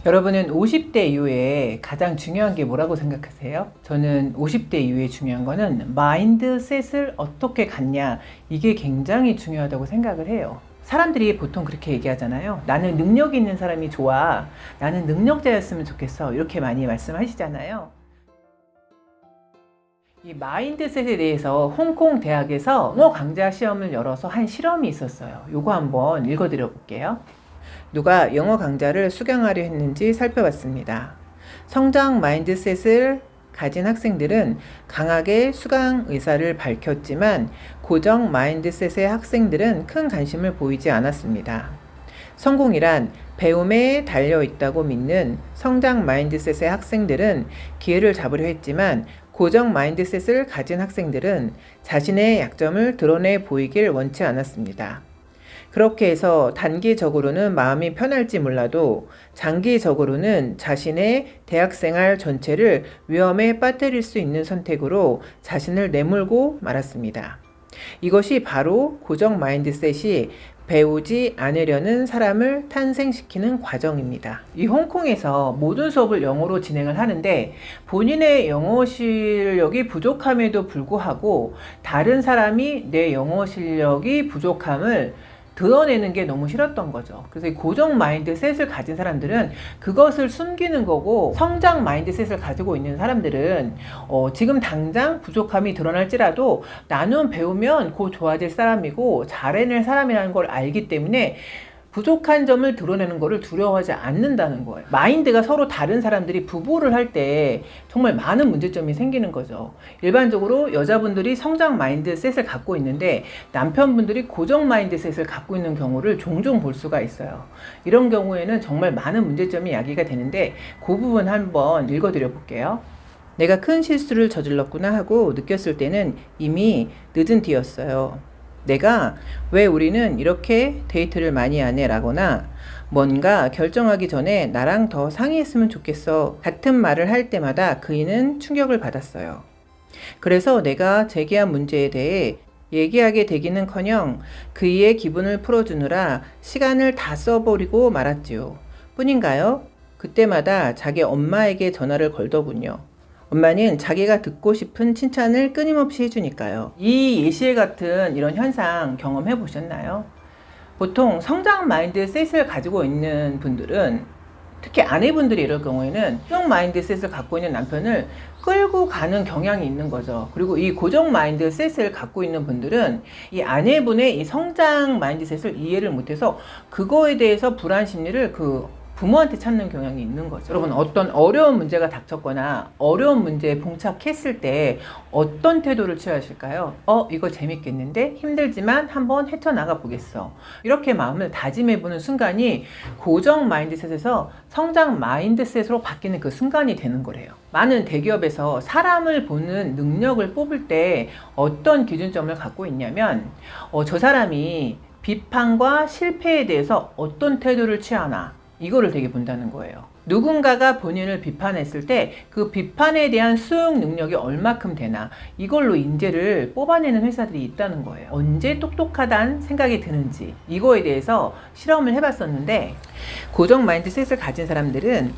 여러분은 50대 이후에 가장 중요한 게 뭐라고 생각하세요? 저는 50대 이후에 중요한 거는 마인드셋을 어떻게 갖냐, 이게 굉장히 중요하다고 생각을 해요. 사람들이 보통 그렇게 얘기하잖아요. 나는 능력이 있는 사람이 좋아. 나는 능력자였으면 좋겠어. 이렇게 많이 말씀하시잖아요. 이 마인드셋에 대해서 홍콩 대학에서 영어 강좌 시험을 열어서 한 실험이 있었어요. 요거 한번 읽어드려 볼게요. 누가 영어 강좌를 수강하려 했는지 살펴봤습니다. 성장 마인드셋을 가진 학생들은 강하게 수강 의사를 밝혔지만 고정 마인드셋의 학생들은 큰 관심을 보이지 않았습니다. 성공이란 배움에 달려 있다고 믿는 성장 마인드셋의 학생들은 기회를 잡으려 했지만 고정 마인드셋을 가진 학생들은 자신의 약점을 드러내 보이길 원치 않았습니다. 그렇게 해서 단기적으로는 마음이 편할지 몰라도 장기적으로는 자신의 대학생활 전체를 위험에 빠뜨릴 수 있는 선택으로 자신을 내몰고 말았습니다. 이것이 바로 고정 마인드셋이 배우지 않으려는 사람을 탄생시키는 과정입니다. 이 홍콩에서 모든 수업을 영어로 진행을 하는데 본인의 영어 실력이 부족함에도 불구하고 다른 사람이 내 영어 실력이 부족함을 드러내는 게 너무 싫었던 거죠. 그래서 이 고정 마인드셋을 가진 사람들은 그것을 숨기는 거고, 성장 마인드셋을 가지고 있는 사람들은 지금 당장 부족함이 드러날지라도 나는 배우면 곧 좋아질 사람이고 잘해낼 사람이라는 걸 알기 때문에 부족한 점을 드러내는 것을 두려워하지 않는다는 거예요. 마인드가 서로 다른 사람들이 부부를 할 때 정말 많은 문제점이 생기는 거죠. 일반적으로 여자분들이 성장 마인드셋을 갖고 있는데 남편분들이 고정 마인드셋을 갖고 있는 경우를 종종 볼 수가 있어요. 이런 경우에는 정말 많은 문제점이 야기가 되는데 그 부분 한번 읽어드려 볼게요. 내가 큰 실수를 저질렀구나 하고 느꼈을 때는 이미 늦은 뒤였어요. 내가 왜 우리는 이렇게 데이트를 많이 하네 라거나 뭔가 결정하기 전에 나랑 더 상의했으면 좋겠어 같은 말을 할 때마다 그이는 충격을 받았어요. 그래서 내가 제기한 문제에 대해 얘기하게 되기는커녕 그이의 기분을 풀어주느라 시간을 다 써버리고 말았지요. 뿐인가요? 그때마다 자기 엄마에게 전화를 걸더군요. 엄마는 자기가 듣고 싶은 칭찬을 끊임없이 해주니까요. 이 예시에 같은 이런 현상 경험해 보셨나요? 보통 성장 마인드셋을 가지고 있는 분들은, 특히 아내분들이 이럴 경우에는 고정 마인드셋을 갖고 있는 남편을 끌고 가는 경향이 있는 거죠. 그리고 이 고정 마인드셋을 갖고 있는 분들은 이 아내분의 이 성장 마인드셋을 이해를 못해서 그거에 대해서 불안 심리를 부모한테 찾는 경향이 있는 거죠. 여러분, 어떤 어려운 문제가 닥쳤거나 어려운 문제에 봉착했을 때 어떤 태도를 취하실까요? 이거 재밌겠는데? 힘들지만 한번 헤쳐나가 보겠어. 이렇게 마음을 다짐해보는 순간이 고정 마인드셋에서 성장 마인드셋으로 바뀌는 그 순간이 되는 거래요. 많은 대기업에서 사람을 보는 능력을 뽑을 때 어떤 기준점을 갖고 있냐면 저 사람이 비판과 실패에 대해서 어떤 태도를 취하나, 이거를 되게 본다는 거예요. 누군가가 본인을 비판했을 때 그 비판에 대한 수용 능력이 얼마큼 되나, 이걸로 인재를 뽑아내는 회사들이 있다는 거예요. 언제 똑똑하다는 생각이 드는지, 이거에 대해서 실험을 해봤었는데 고정 마인드셋을 가진 사람들은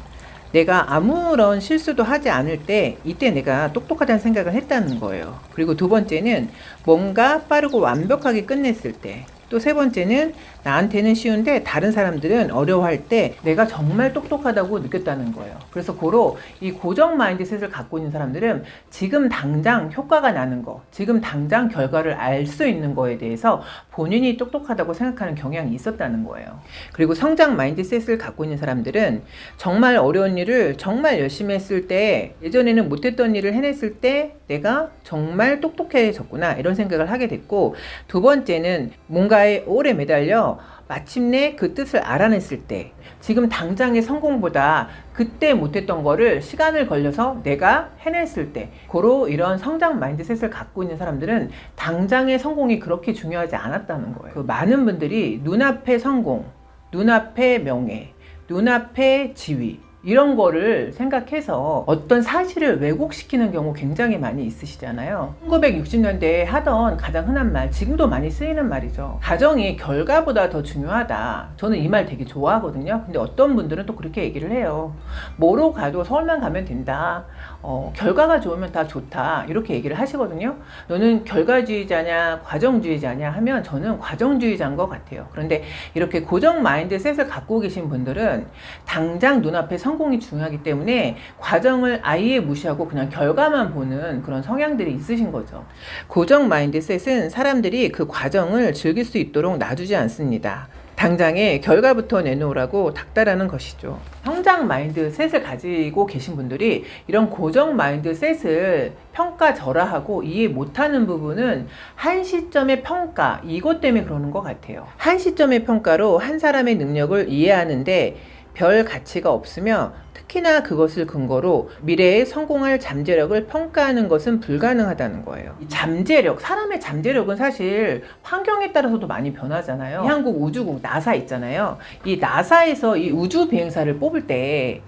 내가 아무런 실수도 하지 않을 때 이때 내가 똑똑하다는 생각을 했다는 거예요. 그리고 두 번째는 뭔가 빠르고 완벽하게 끝냈을 때, 또 세 번째는 나한테는 쉬운데 다른 사람들은 어려워할 때 내가 정말 똑똑하다고 느꼈다는 거예요. 그래서 고로 이 고정 마인드셋을 갖고 있는 사람들은 지금 당장 효과가 나는 거, 지금 당장 결과를 알 수 있는 거에 대해서 본인이 똑똑하다고 생각하는 경향이 있었다는 거예요. 그리고 성장 마인드셋을 갖고 있는 사람들은 정말 어려운 일을 정말 열심히 했을 때, 예전에는 못했던 일을 해냈을 때 내가 정말 똑똑해졌구나, 이런 생각을 하게 됐고, 두 번째는 뭔가에 오래 매달려 마침내 그 뜻을 알아냈을 때, 지금 당장의 성공보다 그때 못했던 거를 시간을 걸려서 내가 해냈을 때, 고로 이런 성장 마인드셋을 갖고 있는 사람들은 당장의 성공이 그렇게 중요하지 않았다는 거예요. 많은 분들이 눈앞의 성공, 눈앞의 명예, 눈앞의 지위, 이런 거를 생각해서 어떤 사실을 왜곡시키는 경우 굉장히 많이 있으시잖아요. 1960년대에 하던 가장 흔한 말, 지금도 많이 쓰이는 말이죠. 가정이 결과보다 더 중요하다. 저는 이 말 되게 좋아하거든요. 근데 어떤 분들은 또 그렇게 얘기를 해요. 뭐로 가도 서울만 가면 된다. 결과가 좋으면 다 좋다. 이렇게 얘기를 하시거든요. 너는 결과주의자냐 과정주의자냐 하면 저는 과정주의자인 것 같아요. 그런데 이렇게 고정 마인드셋을 갖고 계신 분들은 당장 눈앞에 성공이 중요하기 때문에 과정을 아예 무시하고 그냥 결과만 보는 그런 성향들이 있으신 거죠. 고정 마인드셋은 사람들이 그 과정을 즐길 수 있도록 놔두지 않습니다. 당장에 결과부터 내놓으라고 닥달하는 것이죠. 성장 마인드셋을 가지고 계신 분들이 이런 고정 마인드셋을 평가절하하고 이해 못하는 부분은 한 시점의 평가, 이것 때문에 그러는 것 같아요. 한 시점의 평가로 한 사람의 능력을 이해하는데 별 가치가 없으며 특히나 그것을 근거로 미래에 성공할 잠재력을 평가하는 것은 불가능하다는 거예요. 이 잠재력, 사람의 잠재력은 사실 환경에 따라서도 많이 변하잖아요. 한국 우주국 나사 있잖아요. 이 나사에서 이 우주 비행사를 뽑을 때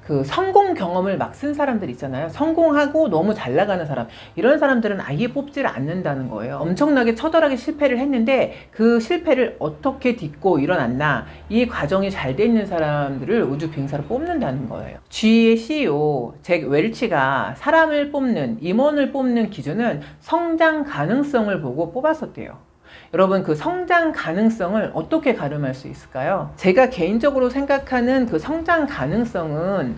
그 성공 경험을 막 쓴 사람들 있잖아요. 성공하고 너무 잘 나가는 사람, 이런 사람들은 아예 뽑지를 않는다는 거예요. 엄청나게 처절하게 실패를 했는데 그 실패를 어떻게 딛고 일어났나, 이 과정이 잘 돼 있는 사람들을 우주 비행사로 뽑는다는 거예요. G의 CEO 잭 웰치가 사람을 뽑는, 임원을 뽑는 기준은 성장 가능성을 보고 뽑았었대요. 여러분, 그 성장 가능성을 어떻게 가름할 수 있을까요? 제가 개인적으로 생각하는 그 성장 가능성은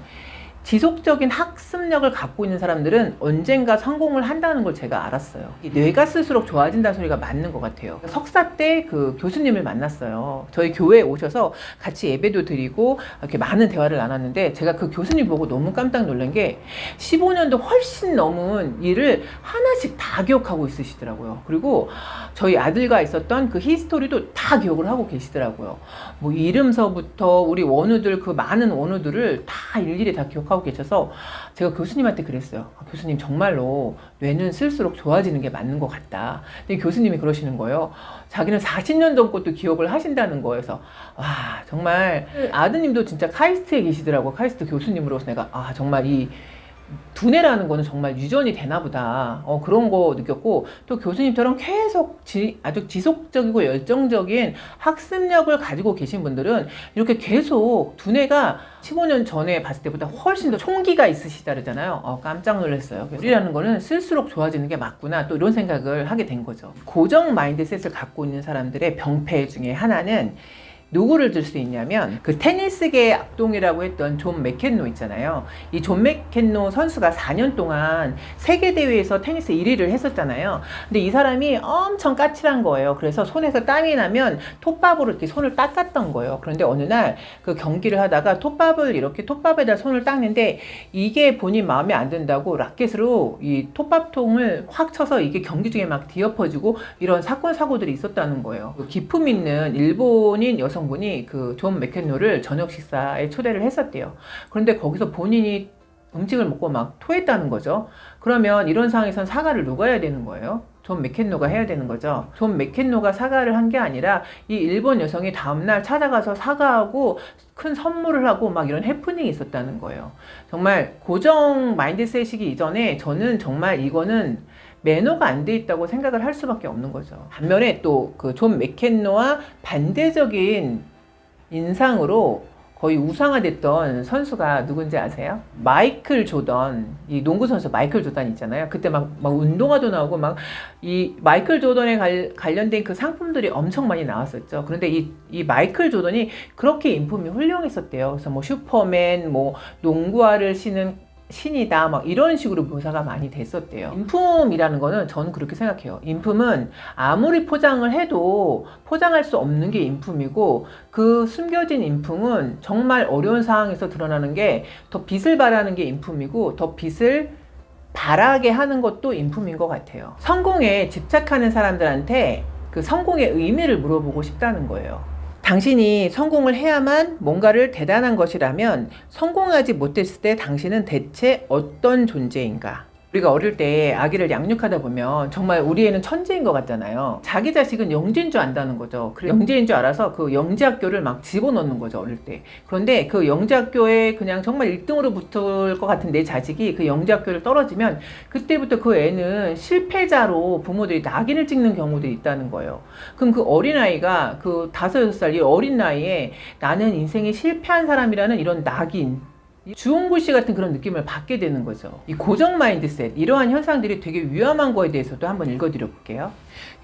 지속적인 학습력을 갖고 있는 사람들은 언젠가 성공을 한다는 걸 제가 알았어요. 뇌가 쓸수록 좋아진다는 소리가 맞는 것 같아요. 석사 때 그 교수님을 만났어요. 저희 교회에 오셔서 같이 예배도 드리고 이렇게 많은 대화를 나눴는데, 제가 그 교수님 보고 너무 깜짝 놀란 게 15년도 훨씬 넘은 일을 하나씩 다 기억하고 있으시더라고요. 그리고 저희 아들과 있었던 그 히스토리도 다 기억을 하고 계시더라고요. 뭐 이름서부터 우리 원우들, 그 많은 원우들을 다 일일이 다 기억하고 계셔서 제가 교수님한테 그랬어요. 교수님, 정말로 뇌는 쓸수록 좋아지는 게 맞는 것 같다. 근데 교수님이 그러시는 거예요. 자기는 40년 전 것도 기억을 하신다는 거여서, 와, 정말 아드님도 진짜 카이스트에 계시더라고. 카이스트 교수님으로서 내가 정말 이 두뇌라는 거는 정말 유전이 되나 보다, 그런 거 느꼈고, 또 교수님처럼 계속 아주 지속적이고 열정적인 학습력을 가지고 계신 분들은 이렇게 계속 두뇌가 15년 전에 봤을 때보다 훨씬 더 총기가 있으시다 그러잖아요. 깜짝 놀랐어요. 우리라는 거는 쓸수록 좋아지는 게 맞구나, 또 이런 생각을 하게 된 거죠. 고정 마인드셋을 갖고 있는 사람들의 병폐 중에 하나는 누구를 들 수 있냐면, 그 테니스계의 악동이라고 했던 존 맥켄로 있잖아요. 이 존 맥켄로 선수가 4년 동안 세계대회에서 테니스 1위를 했었잖아요. 근데 이 사람이 엄청 까칠한 거예요. 그래서 손에서 땀이 나면 톱밥으로 이렇게 손을 닦았던 거예요. 그런데 어느 날 그 경기를 하다가 톱밥에다 손을 닦는데, 이게 본인 마음에 안 든다고 라켓으로 이 톱밥통을 확 쳐서 이게 경기 중에 막 뒤엎어지고 이런 사건 사고들이 있었다는 거예요. 기품 있는 일본인 여성분이 그 존 맥켄로를 저녁 식사에 초대를 했었대요. 그런데 거기서 본인이 음식을 먹고 막 토했다는 거죠. 그러면 이런 상황에선 사과를 누가 해야 되는 거예요? 존 맥켄로가 해야 되는 거죠. 존 맥켄로가 사과를 한 게 아니라 이 일본 여성이 다음날 찾아가서 사과하고 큰 선물을 하고 막 이런 해프닝이 있었다는 거예요. 정말 고정 마인드셋이기 이전에 저는 정말 이거는 매너가 안 돼 있다고 생각을 할 수밖에 없는 거죠. 반면에 또 그 존 맥켄로와 반대적인 인상으로 거의 우상화됐던 선수가 누군지 아세요? 마이클 조던, 이 농구 선수 마이클 조던 있잖아요. 그때 막 운동화도 나오고 막 이 마이클 조던에 관련된 그 상품들이 엄청 많이 나왔었죠. 그런데 이 마이클 조던이 그렇게 인품이 훌륭했었대요. 그래서 뭐 슈퍼맨, 뭐 농구화를 신은 신이다, 막 이런 식으로 묘사가 많이 됐었대요. 인품이라는 거는 저는 그렇게 생각해요. 인품은 아무리 포장을 해도 포장할 수 없는 게 인품이고, 그 숨겨진 인품은 정말 어려운 상황에서 드러나는 게, 더 빛을 발하는 게 인품이고, 더 빛을 발하게 하는 것도 인품인 것 같아요. 성공에 집착하는 사람들한테 그 성공의 의미를 물어보고 싶다는 거예요. 당신이 성공을 해야만 뭔가를 대단한 것이라면 성공하지 못했을 때 당신은 대체 어떤 존재인가? 우리가 어릴 때 아기를 양육하다 보면 정말 우리 애는 천재인 것 같잖아요. 자기 자식은 영재인 줄 안다는 거죠. 그래 영재인 줄 알아서 그 영재학교를 막 집어넣는 거죠, 어릴 때. 그런데 그 영재학교에 그냥 정말 1등으로 붙을 것 같은 내 자식이 그 영재학교를 떨어지면 그때부터 그 애는 실패자로 부모들이 낙인을 찍는 경우도 있다는 거예요. 그럼 그 어린아이가 그 5-6살 이 어린 나이에 나는 인생에 실패한 사람이라는 이런 낙인, 주홍글 씨 같은 그런 느낌을 받게 되는 거죠. 이 고정 마인드셋, 이러한 현상들이 되게 위험한 거에 대해서도 한번 읽어드려 볼게요.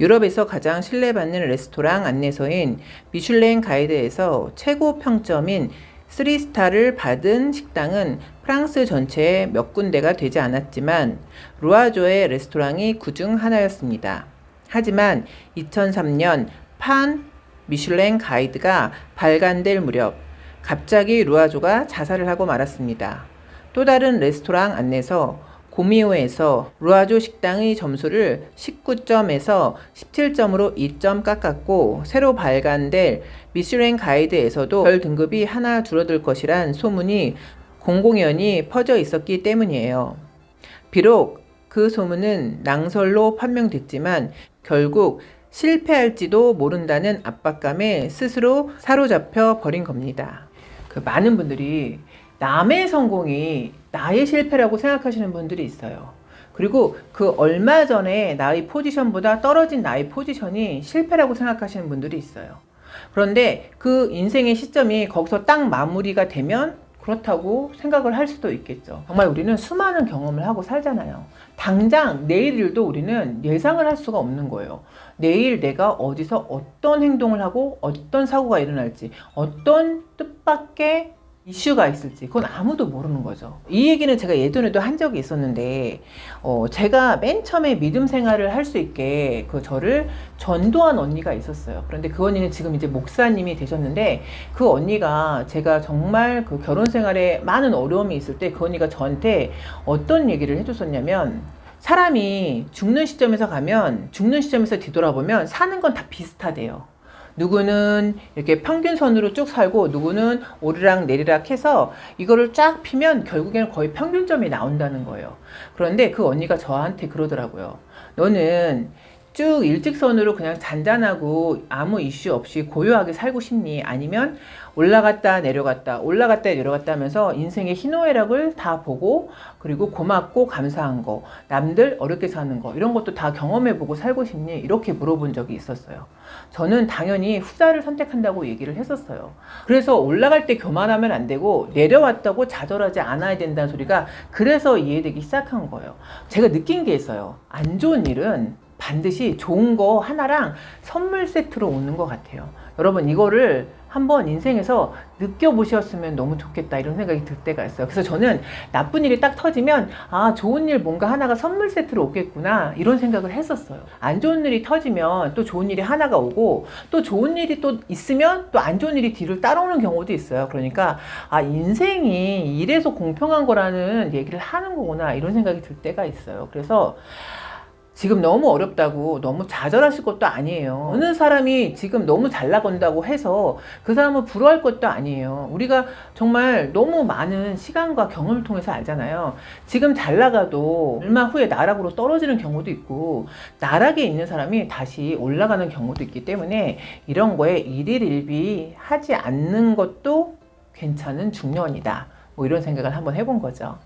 유럽에서 가장 신뢰받는 레스토랑 안내서인 미슐랭 가이드에서 최고 평점인 3스타를 받은 식당은 프랑스 전체에 몇 군데가 되지 않았지만 루아조의 레스토랑이 그중 하나였습니다. 하지만 2003년 판 미슐랭 가이드가 발간될 무렵 갑자기 루아조가 자살을 하고 말았습니다. 또 다른 레스토랑 안내서 고미오에서 루아조 식당의 점수를 19점에서 17점으로 2점 깎았고 새로 발간될 미슐랭 가이드에서도 별 등급이 하나 줄어들 것이란 소문이 공공연히 퍼져 있었기 때문이에요. 비록 그 소문은 낭설로 판명됐지만 결국 실패할지도 모른다는 압박감에 스스로 사로잡혀 버린 겁니다. 그 많은 분들이 남의 성공이 나의 실패라고 생각하시는 분들이 있어요. 그리고 그 얼마 전에 나의 포지션보다 떨어진 나의 포지션이 실패라고 생각하시는 분들이 있어요. 그런데 그 인생의 시점이 거기서 딱 마무리가 되면 그렇다고 생각을 할 수도 있겠죠. 정말 우리는 수많은 경험을 하고 살잖아요. 당장 내일 일도 우리는 예상을 할 수가 없는 거예요. 내일 내가 어디서 어떤 행동을 하고 어떤 사고가 일어날지, 어떤 뜻밖의 이슈가 있을지 그건 아무도 모르는 거죠. 이 얘기는 제가 예전에도 한 적이 있었는데 제가 맨 처음에 믿음 생활을 할 수 있게 그 저를 전도한 언니가 있었어요. 그런데 그 언니는 지금 이제 목사님이 되셨는데 그 언니가 제가 정말 그 결혼 생활에 많은 어려움이 있을 때 그 언니가 저한테 어떤 얘기를 해줬었냐면 사람이 죽는 시점에서 가면 죽는 시점에서 뒤돌아보면 사는 건 다 비슷하대요. 누구는 이렇게 평균선으로 쭉 살고 누구는 오르락 내리락 해서 이거를 쫙 피면 결국에는 거의 평균점이 나온다는 거예요. 그런데 그 언니가 저한테 그러더라고요. 너는 쭉 일직선으로 그냥 잔잔하고 아무 이슈 없이 고요하게 살고 싶니? 아니면 올라갔다 내려갔다 하면서 인생의 희노애락을 다 보고 그리고 고맙고 감사한 거, 남들 어렵게 사는 거 이런 것도 다 경험해보고 살고 싶니? 이렇게 물어본 적이 있었어요. 저는 당연히 후자를 선택한다고 얘기를 했었어요. 그래서 올라갈 때 교만하면 안 되고 내려왔다고 좌절하지 않아야 된다는 소리가 그래서 이해되기 시작한 거예요. 제가 느낀 게 있어요. 안 좋은 일은 반드시 좋은 거 하나랑 선물 세트로 오는 것 같아요. 여러분 이거를 한번 인생에서 느껴보셨으면 너무 좋겠다 이런 생각이 들 때가 있어요. 그래서 저는 나쁜 일이 딱 터지면 아 좋은 일 뭔가 하나가 선물 세트로 오겠구나 이런 생각을 했었어요. 안 좋은 일이 터지면 또 좋은 일이 하나가 오고 또 좋은 일이 또 있으면 또 안 좋은 일이 뒤를 따라오는 경우도 있어요. 그러니까 아 인생이 이래서 공평한 거라는 얘기를 하는 거구나 이런 생각이 들 때가 있어요. 그래서 지금 너무 어렵다고 너무 좌절하실 것도 아니에요. 어느 사람이 지금 너무 잘 나간다고 해서 그 사람을 부러워할 것도 아니에요. 우리가 정말 너무 많은 시간과 경험을 통해서 알잖아요. 지금 잘 나가도 얼마 후에 나락으로 떨어지는 경우도 있고 나락에 있는 사람이 다시 올라가는 경우도 있기 때문에 이런 거에 일일일비 하지 않는 것도 괜찮은 중년이다. 뭐 이런 생각을 한번 해본 거죠.